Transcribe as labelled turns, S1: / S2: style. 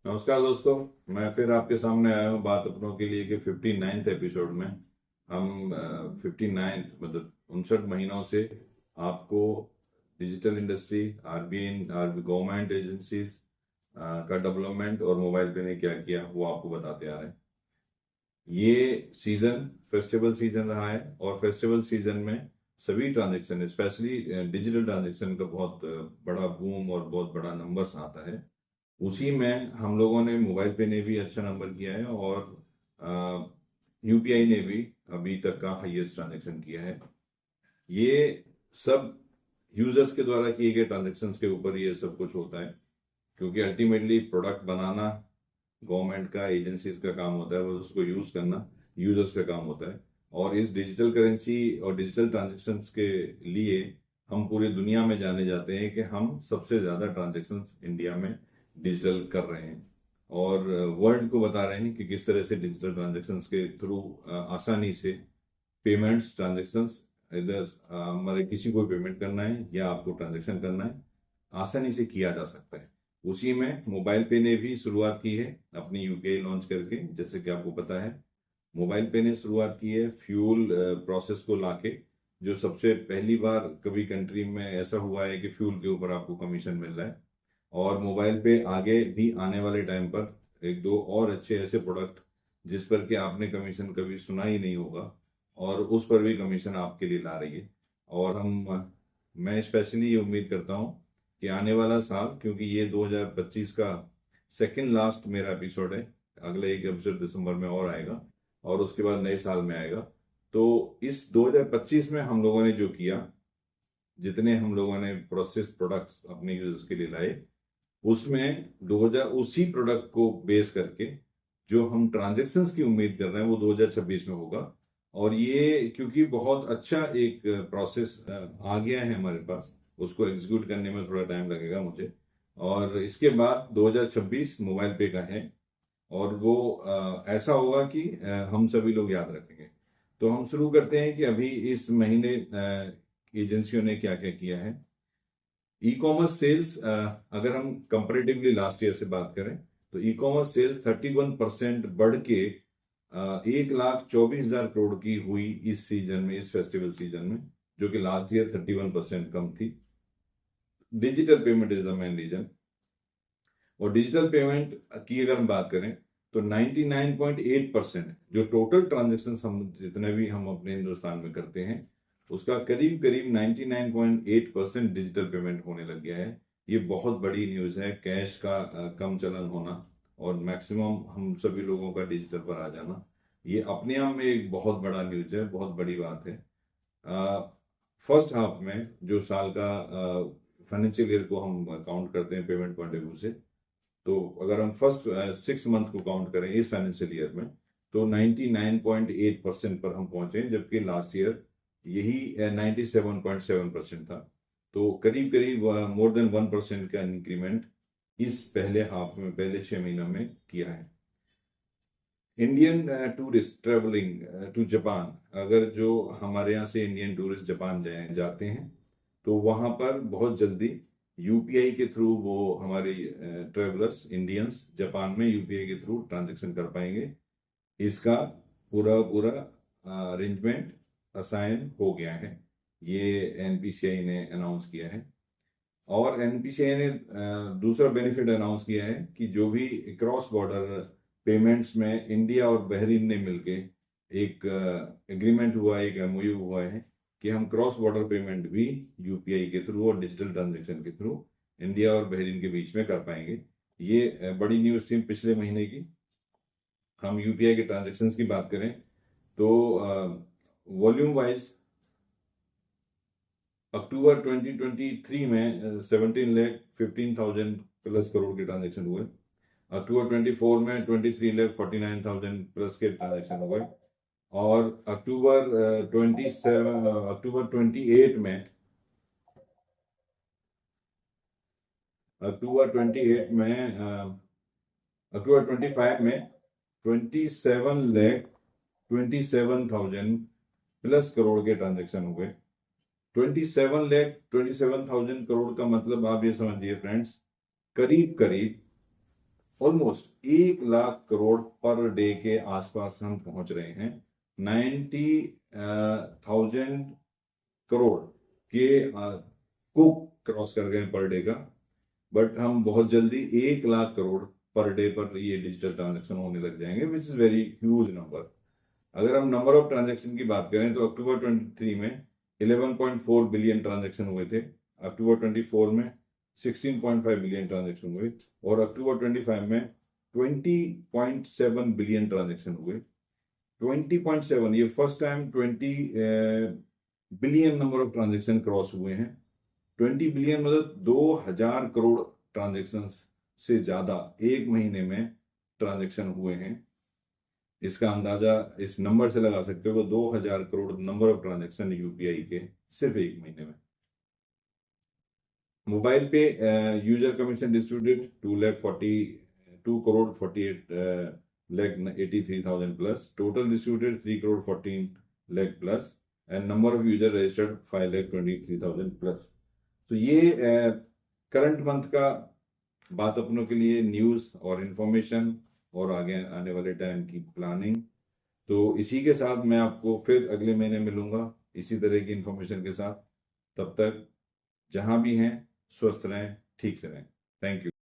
S1: नमस्कार दोस्तों। मैं फिर आपके सामने आया हूँ बात अपनों के लिए कि 59th एपिसोड में हम 59th मतलब 59 महीनों से आपको digital industry, RBI government agencies का डेवलपमेंट और मोबाइल पे ने क्या किया वो आपको बताते आ रहे हैं। ये सीजन फेस्टिवल सीजन रहा है और फेस्टिवल सीजन में सभी ट्रांजेक्शन स्पेशली डिजिटल ट्रांजेक्शन का बहुत बड़ा बूम और बहुत बड़ा नंबर्स आता है। उसी में हम लोगों ने मोबाइल पे ने भी अच्छा नंबर किया है और यूपीआई ने भी अभी तक का हाईएस्ट ट्रांजेक्शन किया है। ये सब यूजर्स के द्वारा किए गए ट्रांजेक्शन के ऊपर ये सब कुछ होता है, क्योंकि अल्टीमेटली प्रोडक्ट बनाना गवर्नमेंट का, एजेंसीज का काम होता है, बस उसको यूज करना यूजर्स का काम होता है। और इस डिजिटल करेंसी और डिजिटल ट्रांजेक्शन के लिए हम पूरी दुनिया में जाने जाते हैं कि हम सबसे ज्यादा ट्रांजेक्शन इंडिया में डिजिटल कर रहे हैं और वर्ल्ड को बता रहे हैं कि किस तरह से डिजिटल ट्रांजेक्शन के थ्रू आसानी से पेमेंट्स ट्रांजेक्शन्स इधर हमारे किसी को पेमेंट करना है या आपको ट्रांजेक्शन करना है आसानी से किया जा सकता है। उसी में मोबाइल पे ने भी शुरुआत की है अपनी यूपीआई लॉन्च करके। जैसे कि आपको पता है, मोबाइल पे ने शुरुआत की है फ्यूल प्रोसेस को लाके। जो सबसे पहली बार कभी कंट्री में ऐसा हुआ है कि फ्यूल के ऊपर आपको कमीशन मिल रहा है। और मोबाइल पे आगे भी आने वाले टाइम पर एक दो और अच्छे ऐसे प्रोडक्ट जिस पर कि आपने कमीशन कभी सुना ही नहीं होगा और उस पर भी कमीशन आपके लिए ला रही है। और मैं स्पेशली ये उम्मीद करता हूँ कि आने वाला साल, क्योंकि ये 2025 का सेकंड लास्ट मेरा एपिसोड है, अगला एक एपिसोड दिसंबर में और आएगा और उसके बाद नए साल में आएगा। तो इस 2025 में हम लोगों ने जो किया, जितने हम लोगों ने प्रोसेस प्रोडक्ट्स अपने यूजर्स के लिए लाए, उसमें 2000 उसी प्रोडक्ट को बेस करके जो हम ट्रांजेक्शन्स की उम्मीद कर रहे हैं वो 2026 में होगा। और ये क्योंकि बहुत अच्छा एक प्रोसेस आ गया है हमारे पास, उसको एग्जीक्यूट करने में थोड़ा टाइम लगेगा मुझे। और इसके बाद 2026 मोबाइल पे का है और वो ऐसा होगा कि हम सभी लोग याद रखेंगे। तो हम शुरू करते हैं कि अभी इस महीने एजेंसियों ने क्या क्या किया है। ई कॉमर्स सेल्स, अगर हम कंपेरेटिवली लास्ट ईयर से बात करें तो ई कॉमर्स सेल्स 31% बढ़ के 1,24,000 करोड़ की हुई इस सीजन में, इस फेस्टिवल सीजन में, जो कि लास्ट ईयर 31% कम थी। Digital payment is the main reason. और डिजिटल पेमेंट की अगर हम बात करें तो 99.8% जो टोटल ट्रांजेक्शन हम जितने भी हम अपने हिंदुस्तान में करते हैं उसका करीब करीब 99.8% डिजिटल पेमेंट होने लग गया है। ये बहुत बड़ी न्यूज है, कैश का कम चलन होना और मैक्सिमम हम सभी लोगों का डिजिटल पर आ जाना। ये अपने आप में एक बहुत बड़ा न्यूज है, बहुत बड़ी बात है। फर्स्ट हाफ में जो साल का फाइनेंशियल ईयर को हम काउंट करते हैं पेमेंट पॉइंट ऑफ व्यू से, तो अगर हम फर्स्ट 6 मंथ को काउंट करें इस फाइनेंशियल ईयर में तो 99.8% पर हम पहुंचे, जबकि लास्ट ईयर यही 97.7% था। तो करीब करीब मोर देन 1% का इंक्रीमेंट इस पहले हाफ में, पहले 6 महीनों में किया है। Indian tourist travelling to Japan, अगर जो हमारे यहाँ से इंडियन टूरिस्ट जापान जाते हैं तो वहां पर बहुत जल्दी यूपीआई के थ्रू वो हमारे ट्रेवलर्स इंडियंस जापान में यूपीआई के थ्रू ट्रांजेक्शन कर पाएंगे। इसका पूरा पूरा अरेंजमेंट असाइन हो गया है, ये एनपीसीआई ने अनाउंस किया है। और एनपीसीआई ने दूसरा बेनिफिट अनाउंस किया है कि जो भी क्रॉस बॉर्डर पेमेंट्स में इंडिया और बहरीन ने मिलके एक एग्रीमेंट हुआ है, एक एमओयू हुआ है कि हम क्रॉस बॉर्डर पेमेंट भी यूपीआई के थ्रू और डिजिटल ट्रांजेक्शन के थ्रू इंडिया और बहरीन के बीच में कर पाएंगे। ये बड़ी न्यूज थी पिछले महीने की। हम यूपीआई के ट्रांजेक्शन की बात करें तो वॉल्यूम वाइज अक्टूबर 2023 में 17,15,000 प्लस करोड़ के ट्रांजेक्शन हुए। अक्टूबर 24 में 23,49,000 प्लस के ट्रांजेक्शन हुए। और अक्टूबर 28 में अक्टूबर 28 में अक्टूबर 25 में 27,27,000 प्लस करोड़ के ट्रांजेक्शन हुए। 27,27,000 करोड़ का मतलब आप ये समझिए फ्रेंड्स, करीब करीब almost 1 lakh crore per day के आसपास हम पहुंच रहे हैं। 90,000 करोड़ के को क्रॉस कर गए पर डे का। बट हम बहुत जल्दी 1 लाख करोड़ पर डे पर ये डिजिटल ट्रांजेक्शन होने लग जाएंगे, which is very huge number. अगर हम नंबर ऑफ ट्रांजेक्शन की बात करें तो अक्टूबर 23 में 11.4 बिलियन ट्रांजेक्शन हुए थे, अक्टूबर 24 में 16.5 बिलियन ट्रांजेक्शन हुए, और अक्टूबर 25 में 20.7 बिलियन ट्रांजेक्शन हुए। 20.7, ये first time 20 billion number of transaction cross हुए हैं। 20 बिलियन मतलब 2000 करोड़ ट्रांजेक्शन से ज्यादा एक महीने में ट्रांजेक्शन हुए हैं। इसका अंदाजा इस नंबर से लगा सकते हो, 2000 crore number of transaction UPI के सिर्फ एक महीने में। मोबाइल पे user commission distributed 2 crore 48 lakh 83,000 plus, total distributed 3 crore 14 lakh plus, and number of user registered 5 lakh 23,000 plus. तो ये करंट मंथ का बात अपनों के लिए न्यूज और इंफॉर्मेशन और आगे आने वाले टाइम की प्लानिंग। तो इसी के साथ मैं आपको फिर अगले महीने मिलूंगा इसी तरह की इंफॉर्मेशन के साथ। तब तक जहां भी हैं स्वस्थ रहें, ठीक से रहें। Thank you.